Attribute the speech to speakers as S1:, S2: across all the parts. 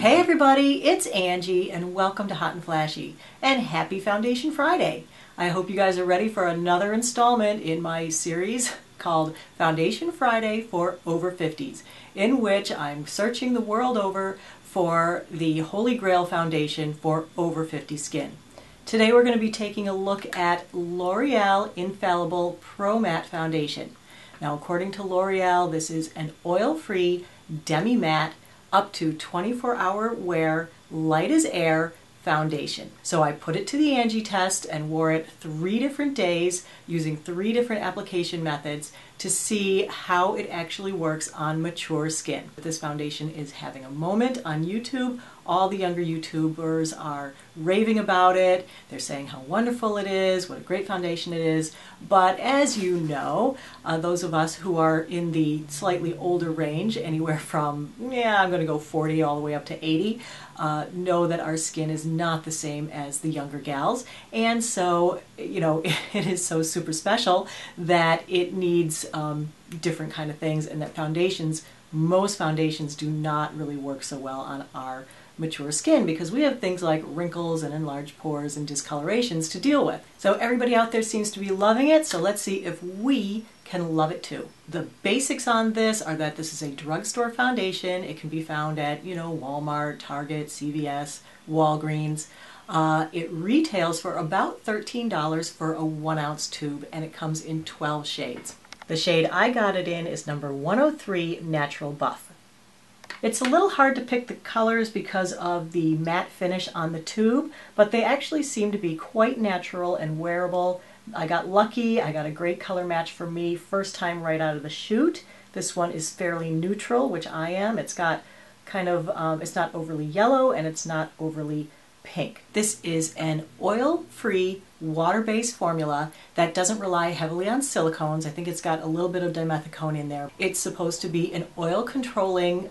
S1: Hey everybody, it's Angie and welcome to Hot and Flashy and happy Foundation Friday. I hope you guys are ready for another installment in my series called Foundation Friday for Over 50s, in which I'm searching the world over for the Holy Grail foundation for over 50 skin. Today we're going to be taking a look at L'Oreal Infallible Pro Matte Foundation. Now according to L'Oreal, this is an oil-free demi-matte up to 24-hour wear, light as air foundation. So I put it to the Angie test and wore it 3 different days using 3 different application methods to see how it actually works on mature skin. This foundation is having a moment on YouTube. All the younger YouTubers are raving about it. They're saying how wonderful it is, what a great foundation it is. But as you know, those of us who are in the slightly older range, anywhere from, I'm going to go 40 all the way up to 80, know that our skin is not the same as the younger gals. And so, it is so super special that it needs different kind of things, and that most foundations do not really work so well on our mature skin because we have things like wrinkles and enlarged pores and discolorations to deal with. So everybody out there seems to be loving it, so let's see if we can love it too. The basics on this are that this is a drugstore foundation. It can be found at, Walmart, Target, CVS, Walgreens. It retails for about $13 for a 1-ounce tube, and it comes in 12 shades. The shade I got it in is number 103 Natural Buff. It's a little hard to pick the colors because of the matte finish on the tube, but they actually seem to be quite natural and wearable. I got lucky. I got a great color match for me first time right out of the chute. This one is fairly neutral, which I am. It's got kind of, it's not overly yellow and it's not overly pink. This is an oil-free, water-based formula that doesn't rely heavily on silicones. I think it's got a little bit of dimethicone in there. It's supposed to be an oil-controlling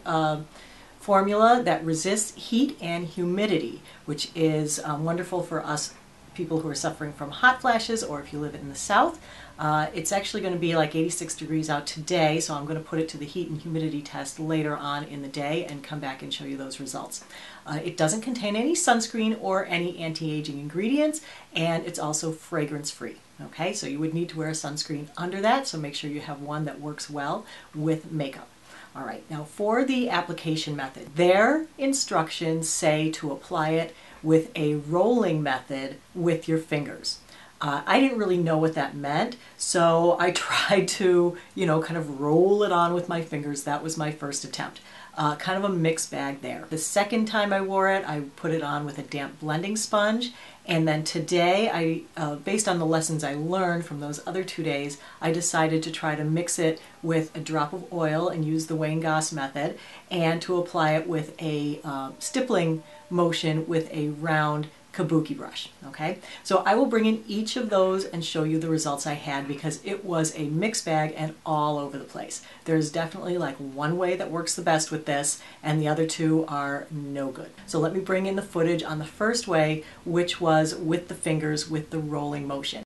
S1: formula that resists heat and humidity, which is wonderful for us people who are suffering from hot flashes, or if you live in the south. It's actually going to be like 86 degrees out today, so I'm going to put it to the heat and humidity test later on in the day and come back and show you those results. It doesn't contain any sunscreen or any anti-aging ingredients, and it's also fragrance-free. Okay, so you would need to wear a sunscreen under that, so make sure you have one that works well with makeup. All right, now for the application method. Their instructions say to apply it with a rolling method with your fingers. I didn't really know what that meant, so I tried to, kind of roll it on with my fingers. That was my first attempt. Kind of a mixed bag there. The second time I wore it, I put it on with a damp blending sponge, and then today, based on the lessons I learned from those other 2 days, I decided to try to mix it with a drop of oil and use the Wayne Goss method, and to apply it with a stippling motion with a round kabuki brush. Okay, so I will bring in each of those and show you the results I had, because it was a mixed bag and all over the place. There's definitely like one way that works the best with this, and the other 2 are no good. So let me bring in the footage on the first way, which was with the fingers with the rolling motion.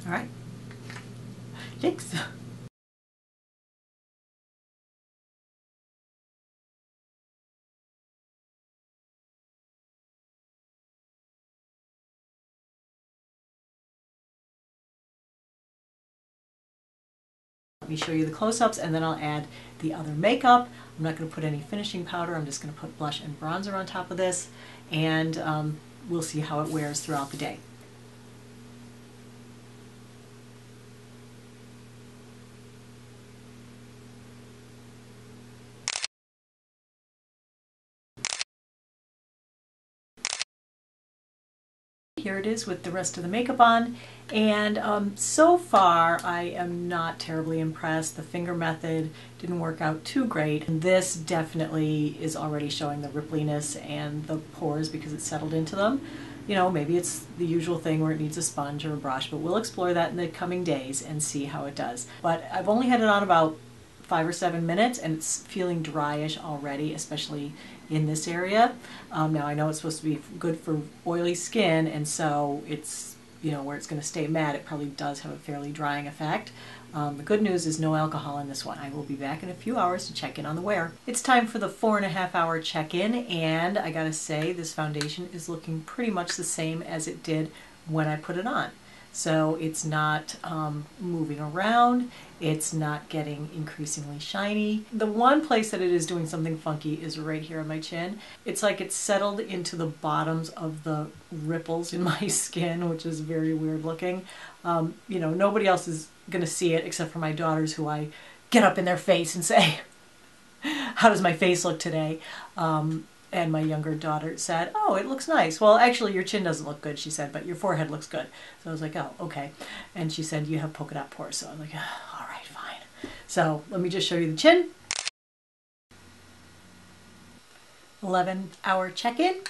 S1: All right. Thanks. Let me show you the close-ups, and then I'll add the other makeup. I'm not going to put any finishing powder. I'm just going to put blush and bronzer on top of this, and we'll see how it wears throughout the day. Here it is with the rest of the makeup on, and so far I am not terribly impressed. The finger method didn't work out too great. This definitely is already showing the rippliness and the pores because it's settled into them. Maybe it's the usual thing where it needs a sponge or a brush, but we'll explore that in the coming days and see how it does. But I've only had it on about 5 or 7 minutes, and it's feeling dryish already, especially in this area. Now I know it's supposed to be good for oily skin, and so it's you know, where it's going to stay matte, it probably does have a fairly drying effect. The good news is no alcohol in this one. I will be back in a few hours to check in on the wear. It's time for the 4.5 hour check-in, and I gotta say this foundation is looking pretty much the same as it did when I put it on. So it's not moving around, it's not getting increasingly shiny. The one place that it is doing something funky is right here on my chin. It's like it's settled into the bottoms of the ripples in my skin, which is very weird looking. You know, nobody else is gonna see it except for my daughters, who I get up in their face and say, how does my face look today? And my younger daughter said, oh, it looks nice. Well, actually, your chin doesn't look good, she said, but your forehead looks good. So I was like, oh, okay. And she said, you have polka dot pores. So I was like, oh, all right, fine. So let me just show you the chin. 11-hour check-in.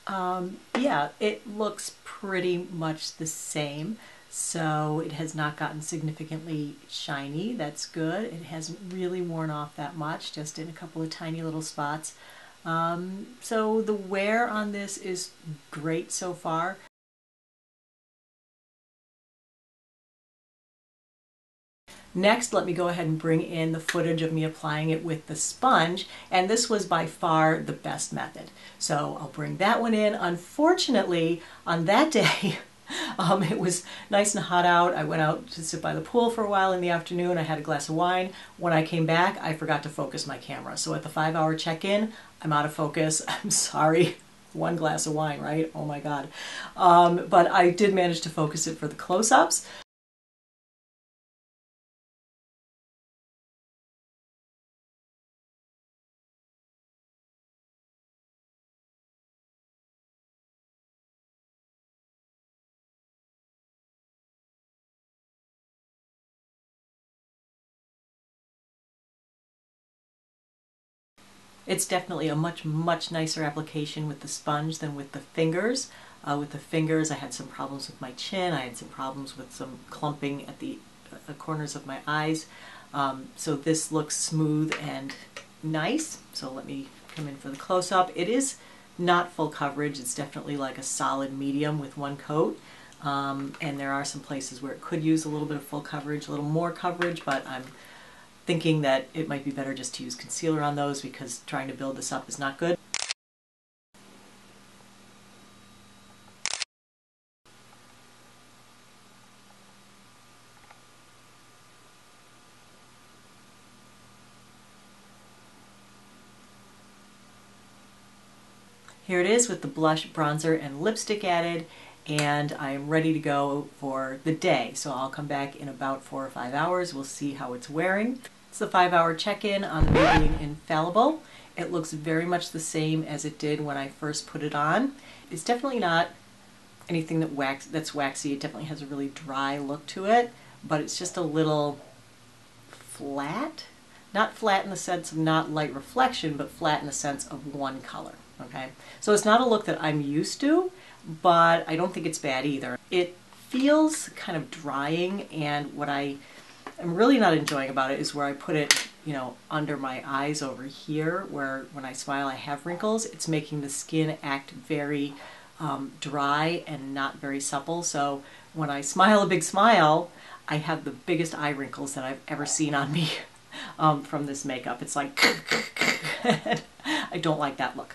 S1: Yeah, it looks pretty much the same. So it has not gotten significantly shiny. That's good. It hasn't really worn off that much, just in a couple of tiny little spots. So the wear on this is great so far. Next, let me go ahead and bring in the footage of me applying it with the sponge, and this was by far the best method. So I'll bring that one in. Unfortunately, on that day, it was nice and hot out. I went out to sit by the pool for a while in the afternoon. I had a glass of wine. When I came back, I forgot to focus my camera. So at the 5-hour check-in, I'm out of focus. I'm sorry. One glass of wine, right? Oh my God. But I did manage to focus it for the close-ups. It's definitely a much nicer application with the sponge than with the fingers. With the fingers, I had some problems with my chin. I had some problems with some clumping at the corners of my eyes. So this looks smooth and nice. So let me come in for the close-up. It is not full coverage. It's definitely like a solid medium with one coat. And there are some places where it could use a little bit of full coverage, a little more coverage, but I'm thinking that it might be better just to use concealer on those because trying to build this up is not good. Here it is with the blush, bronzer, and lipstick added, and I am ready to go for the day. So I'll come back in about 4 or 5 hours. We'll see how it's wearing. It's the 5-hour check-in on the Maybelline Infallible. It looks very much the same as it did when I first put it on. It's definitely not anything that's waxy. It definitely has a really dry look to it, but it's just a little flat. Not flat in the sense of not light reflection, but flat in the sense of one color. Okay, so it's not a look that I'm used to, but I don't think it's bad either. It feels kind of drying, and what I'm really not enjoying about it is where I put it, you know, under my eyes over here, where when I smile I have wrinkles. It's making the skin act very dry and not very supple. So when I smile a big smile, I have the biggest eye wrinkles that I've ever seen on me from this makeup. It's like, I don't like that look.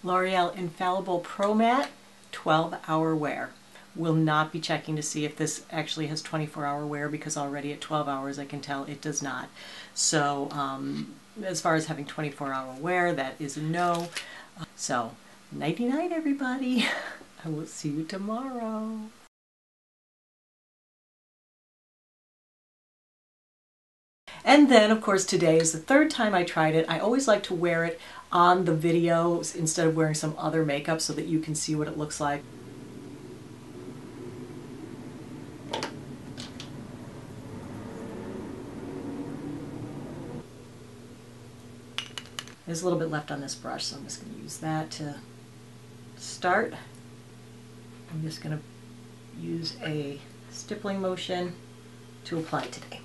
S1: L'Oreal Infallible Pro Matte 12-hour wear. Will not be checking to see if this actually has 24-hour wear because already at 12 hours I can tell it does not. So as far as having 24-hour wear, that is a no. So nighty-night everybody. I will see you tomorrow. And then, of course, today is the 3rd time I tried it. I always like to wear it on the videos instead of wearing some other makeup so that you can see what it looks like. There's a little bit left on this brush, so I'm just going to use that to start. I'm just going to use a stippling motion to apply today.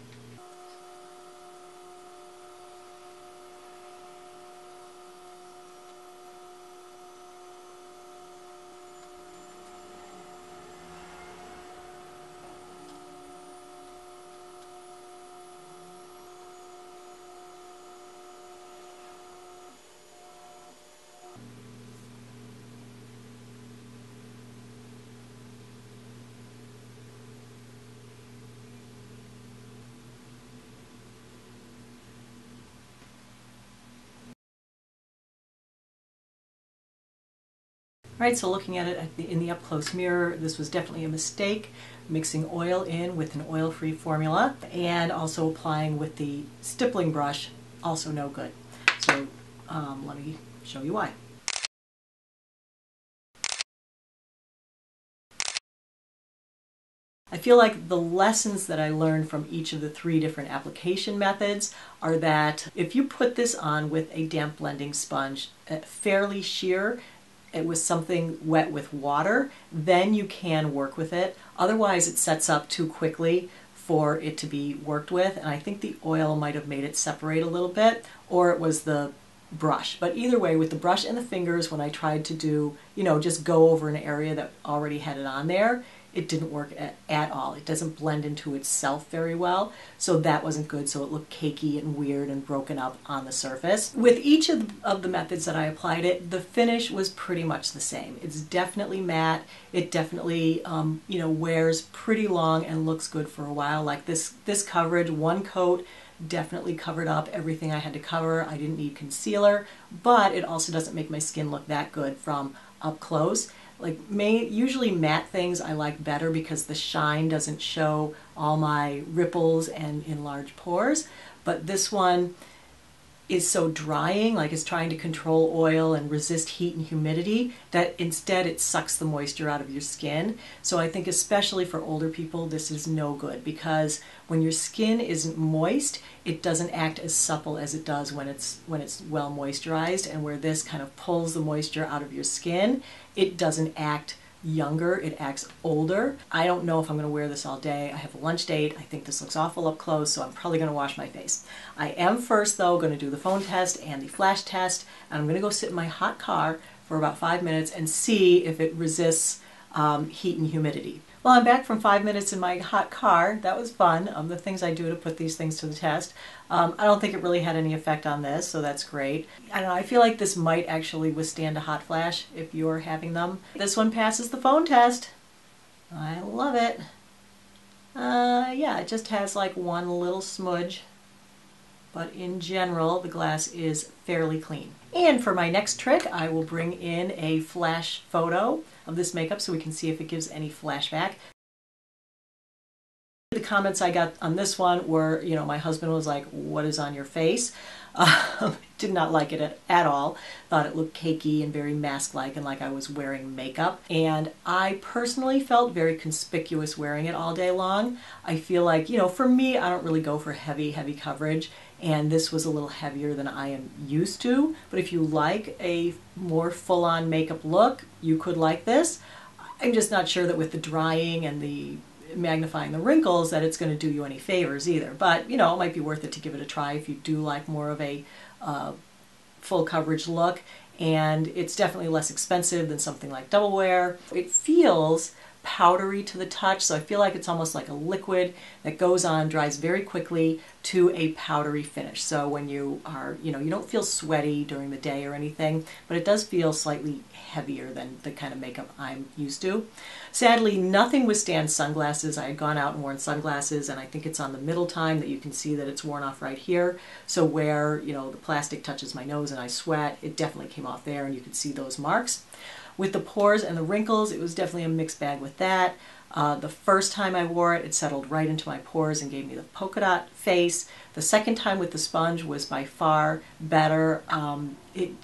S1: Right, so looking at it in the up-close mirror, this was definitely a mistake, mixing oil in with an oil-free formula, and also applying with the stippling brush, also no good. So let me show you why. I feel like the lessons that I learned from each of the 3 different application methods are that if you put this on with a damp blending sponge, fairly sheer, it was something wet with water, then you can work with it. Otherwise it sets up too quickly for it to be worked with, and I think the oil might have made it separate a little bit, or it was the brush. But either way, with the brush and the fingers, when I tried to do, just go over an area that already had it on there, it didn't work at all. It doesn't blend into itself very well, so that wasn't good. So it looked cakey and weird and broken up on the surface. With each of the methods that I applied it, the finish was pretty much the same. It's definitely matte. It definitely, wears pretty long and looks good for a while. Like this coverage, one coat definitely covered up everything I had to cover. I didn't need concealer, but it also doesn't make my skin look that good from up close. Like usually matte things I like better because the shine doesn't show all my ripples and enlarged pores, but this one is so drying, like it's trying to control oil and resist heat and humidity, that instead it sucks the moisture out of your skin. So I think especially for older people, this is no good, because when your skin isn't moist, it doesn't act as supple as it does when it's well moisturized, and where this kind of pulls the moisture out of your skin, it doesn't act younger, it acts older. I don't know if I'm going to wear this all day. I have a lunch date. I think this looks awful up close, so I'm probably going to wash my face. I am first, though, going to do the phone test and the flash test, and I'm going to go sit in my hot car for about 5 minutes and see if it resists heat and humidity. Well, I'm back from 5 minutes in my hot car. That was fun. The things I do to put these things to the test. I don't think it really had any effect on this, so that's great. I don't know, I feel like this might actually withstand a hot flash if you're having them. This one passes the phone test. I love it. Yeah, it just has like one little smudge, but in general, the glass is fairly clean. And for my next trick, I will bring in a flash photo of this makeup so we can see if it gives any flashback. The comments I got on this one were, my husband was like, "What is on your face?" Did not like it at all. Thought it looked cakey and very mask-like and like I was wearing makeup. And I personally felt very conspicuous wearing it all day long. I feel like, for me, I don't really go for heavy coverage. And this was a little heavier than I am used to. But if you like a more full-on makeup look, you could like this. I'm just not sure that with the drying and the magnifying the wrinkles that it's going to do you any favors either. But, it might be worth it to give it a try if you do like more of a full coverage look. And it's definitely less expensive than something like Double Wear. It feels powdery to the touch, so I feel like it's almost like a liquid that goes on, dries very quickly to a powdery finish. So when you are, you don't feel sweaty during the day or anything, but it does feel slightly heavier than the kind of makeup I'm used to. Sadly, nothing withstands sunglasses. I had gone out and worn sunglasses, and I think it's on the middle time that you can see that it's worn off right here. So where, the plastic touches my nose and I sweat, it definitely came off there, and you can see those marks. With the pores and the wrinkles, it was definitely a mixed bag with that. The first time I wore it, it settled right into my pores and gave me the polka dot face. The second time with the sponge was by far better.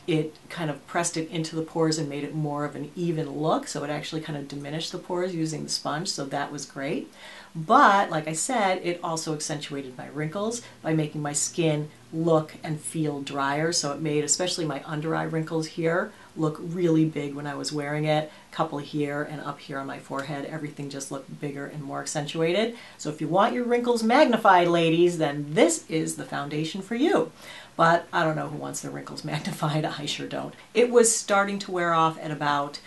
S1: It kind of pressed it into the pores and made it more of an even look, so it actually kind of diminished the pores using the sponge, so that was great. But, like I said, it also accentuated my wrinkles by making my skin look and feel drier, so it made especially my under eye wrinkles here look really big when I was wearing it. A couple here and up here on my forehead, everything just looked bigger and more accentuated. So if you want your wrinkles magnified, ladies, then this is the foundation for you. But I don't know who wants their wrinkles magnified. I sure don't. It was starting to wear off at about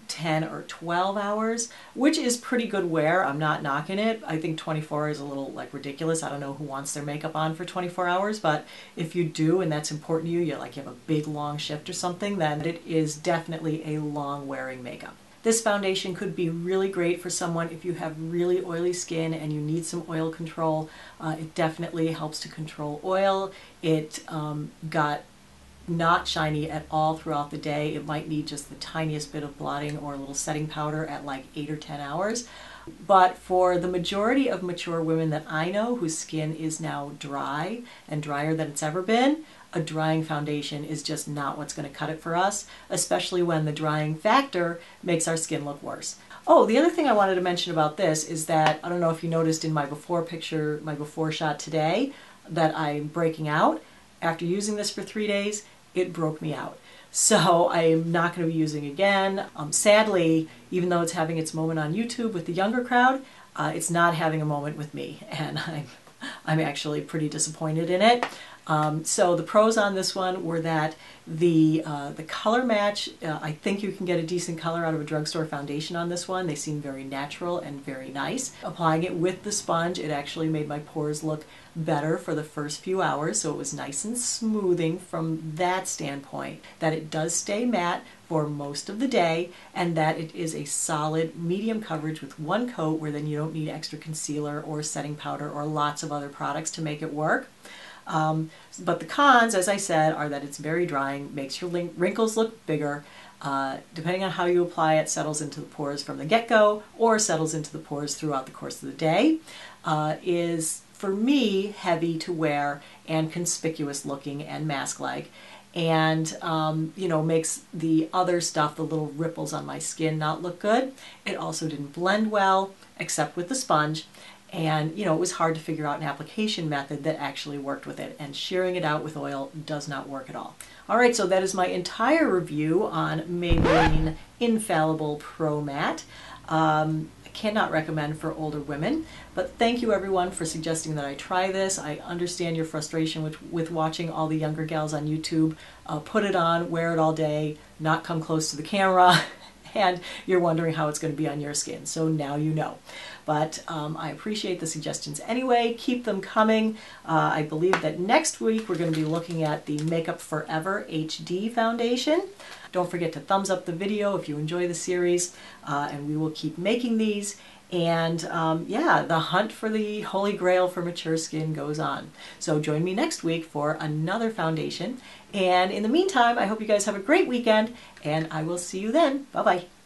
S1: 10 or 12 hours, which is pretty good wear. I'm not knocking it. I think 24 is a little ridiculous. I don't know who wants their makeup on for 24 hours, but if you do and that's important to you, you have a big long shift or something, then it is definitely a long wearing makeup. This foundation could be really great for someone if you have really oily skin and you need some oil control. It definitely helps to control oil. It got not shiny at all throughout the day. It might need just the tiniest bit of blotting or a little setting powder at like 8 or 10 hours. But for the majority of mature women that I know whose skin is now dry and drier than it's ever been, a drying foundation is just not what's going to cut it for us, especially when the drying factor makes our skin look worse. Oh, the other thing I wanted to mention about this is that, I don't know if you noticed in my before picture, my before shot today, that I'm breaking out. After using this for 3 days, it broke me out. So I am not going to be using it again. Sadly, even though it's having its moment on YouTube with the younger crowd, it's not having a moment with me, and I'm actually pretty disappointed in it. So the pros on this one were that the color match, I think you can get a decent color out of a drugstore foundation on this one. They seem very natural and very nice. Applying it with the sponge, it actually made my pores look better for the first few hours, so it was nice and smoothing from that standpoint, that it does stay matte for most of the day, and that it is a solid medium coverage with one coat where then you don't need extra concealer or setting powder or lots of other products to make it work. But the cons, as I said, are that it's very drying, makes your wrinkles look bigger. Depending on how you apply it, settles into the pores from the get-go or settles into the pores throughout the course of the day. Is, for me, heavy to wear and conspicuous looking and mask-like. And, you know, makes the other stuff, the little ripples on my skin, not look good. It also didn't blend well, except with the sponge. And, you know, it was hard to figure out an application method that actually worked with it. And shearing it out with oil does not work at all. All right, so that is my entire review on Maybelline Infallible Pro Matte. I cannot recommend for older women, but thank you everyone for suggesting that I try this. I understand your frustration with watching all the younger gals on YouTube put it on, wear it all day, not come close to the camera, and you're wondering how it's going to be on your skin. So now you know. But I appreciate the suggestions anyway. Keep them coming. I believe that next week we're going to be looking at the Makeup Forever HD foundation. Don't forget to thumbs up the video if you enjoy the series, and we will keep making these. And yeah, the hunt for the holy grail for mature skin goes on. So join me next week for another foundation. And in the meantime, I hope you guys have a great weekend, and I will see you then. Bye-bye.